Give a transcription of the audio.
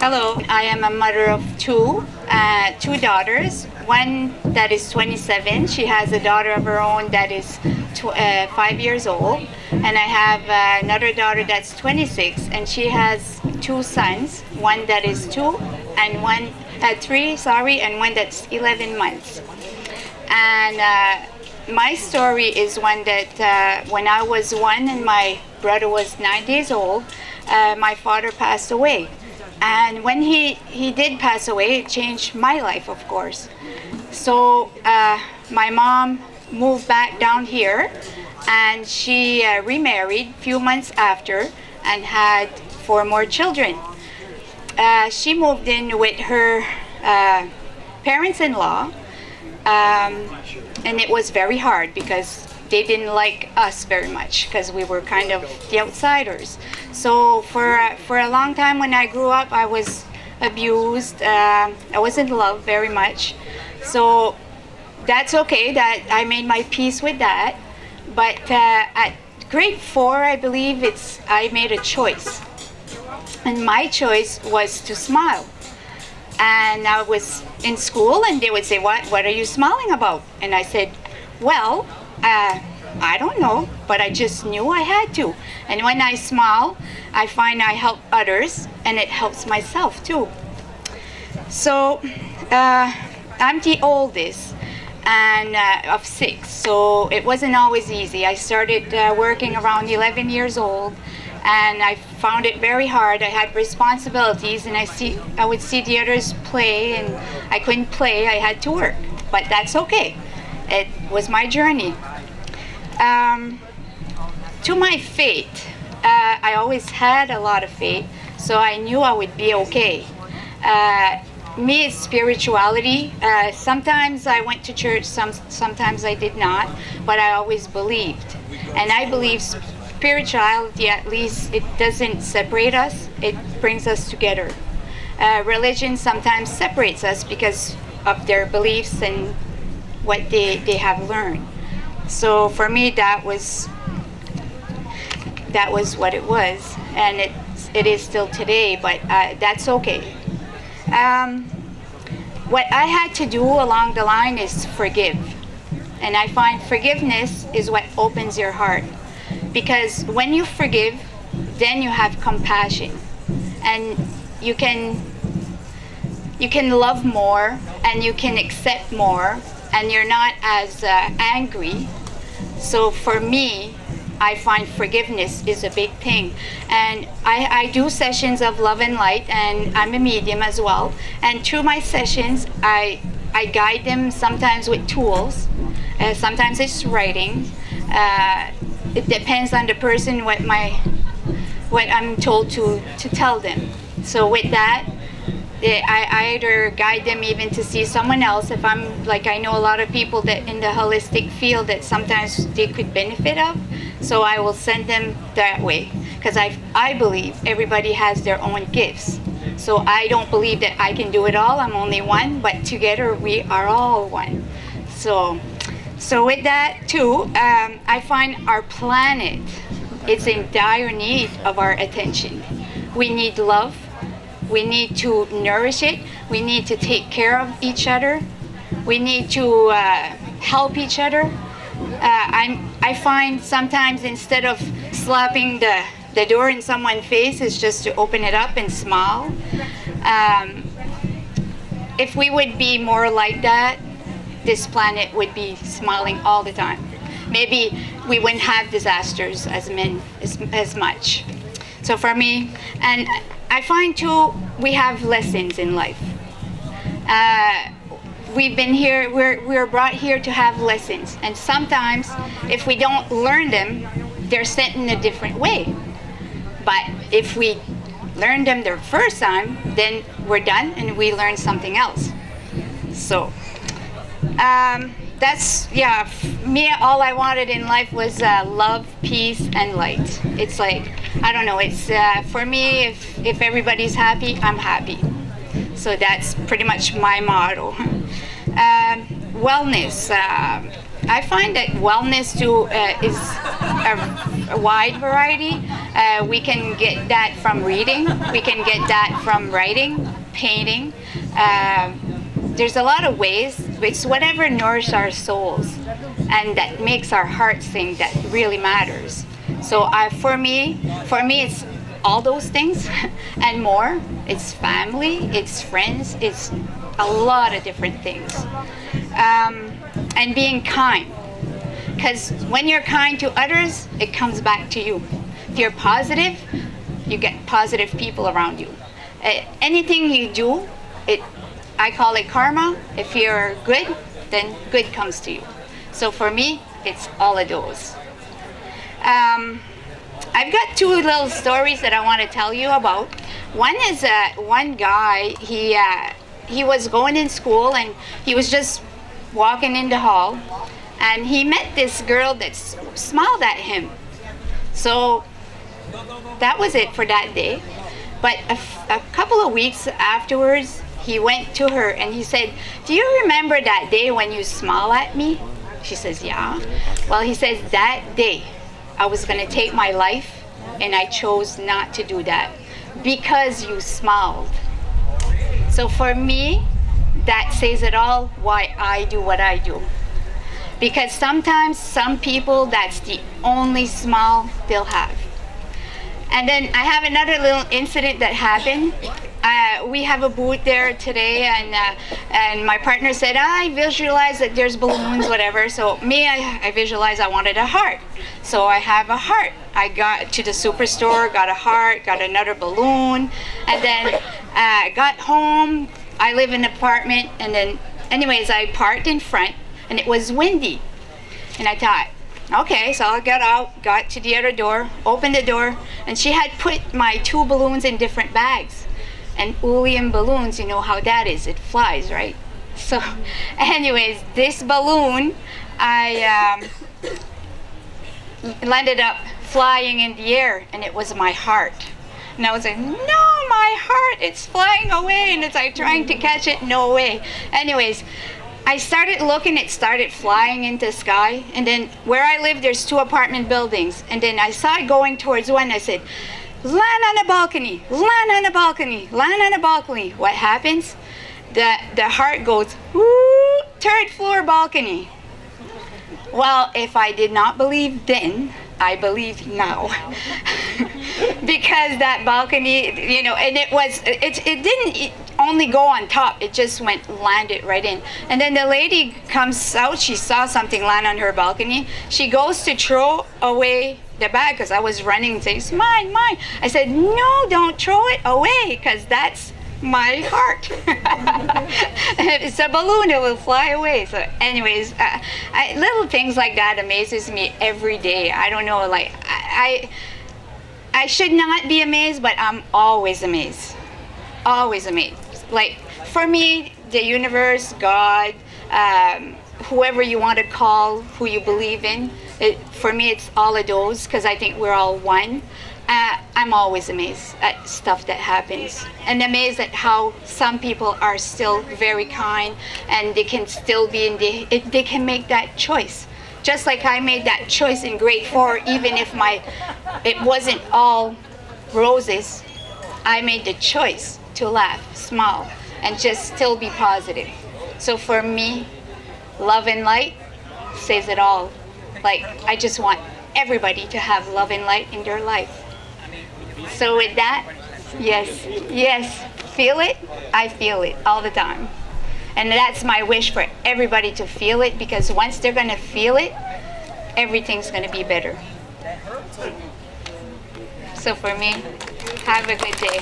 Hello, I am a mother of two daughters. One that is 27. She has a daughter of her own that is 5 years old. And I have another daughter that's 26, and she has two sons. One that is three, and one that's 11 months. And my story is one that when I was one and my brother was 9 days old, my father passed away. And when he did pass away, it changed my life, of course. So my mom moved back down here, and she remarried a few months after and had 4 more children. She moved in with her parents-in-law, and it was very hard because they didn't like us very much because we were kind of the outsiders. So for a long time when I grew up, I was abused. I wasn't loved very much. So that's okay that I made my peace with that. But at grade 4, I believe I made a choice. And my choice was to smile. And I was in school and they would say, what are you smiling about? And I said, well, I don't know, but I just knew I had to. And when I smile, I find I help others, and it helps myself too. So I'm the oldest and of 6, so it wasn't always easy. I started working around 11 years old, and I found it very hard. I had responsibilities, and I would see the others play, and I couldn't play. I had to work, but that's okay. It was my journey. To my faith, I always had a lot of faith, so I knew I would be okay. Me, it's spirituality. Sometimes I went to church, sometimes I did not, but I always believed. And I believe spirituality, at least, it doesn't separate us, it brings us together. Religion sometimes separates us because of their beliefs and what they have learned. So for me, that was what it was, and it is still today, but that's okay. What I had to do along the line is forgive. And I find forgiveness is what opens your heart. Because when you forgive, then you have compassion. And you can love more, and you can accept more, and you're not as angry. So for me, I find forgiveness is a big thing. And I do sessions of love and light, and I'm a medium as well. And through my sessions, I guide them sometimes with tools. Sometimes it's writing. It depends on the person what I'm told to tell them. So with that, I either guide them even to see someone else if I'm like, I know a lot of people that in the holistic field that sometimes they could benefit of, so I will send them that way, because I believe everybody has their own gifts. So I don't believe that I can do it all. I'm only one, but together we are all one. So with that too, I find our planet is in dire need of our attention. We need love. We need to nourish it. We need to take care of each other. We need to help each other. I find sometimes instead of slapping the door in someone's face, is just to open it up and smile. If we would be more like that, this planet would be smiling all the time. Maybe we wouldn't have disasters as much. So for me, and I find too, we have lessons in life. We've been here, we're brought here to have lessons. And sometimes, if we don't learn them, they're sent in a different way. But if we learn them the first time, then we're done and we learn something else. So, that's, yeah, me, all I wanted in life was love, peace, and light. It's like, I don't know, it's, for me, if everybody's happy, I'm happy. So that's pretty much my motto. Wellness. I find that wellness too is a wide variety. We can get that from reading. We can get that from writing, painting. There's a lot of ways. It's whatever nourishes our souls and that makes our hearts sing that really matters. So for me, it's all those things and more. It's family, it's friends, it's a lot of different things. And being kind. Because when you're kind to others, it comes back to you. If you're positive, you get positive people around you. Anything you do, I call it karma. If you're good, then good comes to you. So for me, it's all of those. I've got two little stories that I want to tell you about. One is one guy, he was going in school and he was just walking in the hall and he met this girl that smiled at him. So that was it for that day. But a couple of weeks afterwards, he went to her and he said, "Do you remember that day when you smiled at me?" She says, "Yeah." Well, he says, "That day I was going to take my life and I chose not to do that because you smiled." So for me, that says it all why I do what I do. Because sometimes some people, that's the only smile they'll have. And then I have another little incident that happened. We have a booth there today, and my partner said, "I visualize that there's balloons, whatever." So I visualized I wanted a heart. So I have a heart. I got to the superstore, got a heart, got another balloon, and then got home. I live in an apartment, and then anyways, I parked in front, and it was windy. And I thought, okay, so I got out, got to the other door, opened the door, and she had put my two balloons in different bags. And helium balloons, you know how that is, it flies, right? So anyways, this balloon, I landed up flying in the air, and it was my heart. And I was like, "No, my heart, it's flying away." And it's like trying to catch it, no way. Anyways, I started looking, it started flying into the sky. And then where I live, there's 2 apartment buildings. And then I saw it going towards one. I said, "Land on a balcony, land on a balcony, land on a balcony." What happens? The heart goes, woo, 3rd floor balcony. Well, if I did not believe then, I believe now. Because that balcony, you know, and it didn't only go on top, it just landed right in. And then the lady comes out, she saw something land on her balcony. She goes to throw away the bag because I was running and saying, "It's mine, mine." I said, "No, don't throw it away because that's my heart." It's a balloon, it will fly away. So anyways, little things like that amazes me every day. I don't know, like I should not be amazed, but I'm always amazed. Always amazed. Like for me, the universe, God, whoever you want to call, who you believe in, for me it's all of those because I think we're all one. I'm always amazed at stuff that happens, and amazed at how some people are still very kind and they can still be they can make that choice. Just like I made that choice in grade 4, even if it wasn't all roses, I made the choice to laugh, smile, and just still be positive. So for me, love and light says it all. Like, I just want everybody to have love and light in their life. So with that, yes, feel it. I feel it all the time. And that's my wish for everybody to feel it, because once they're going to feel it, everything's going to be better. So for me, have a good day.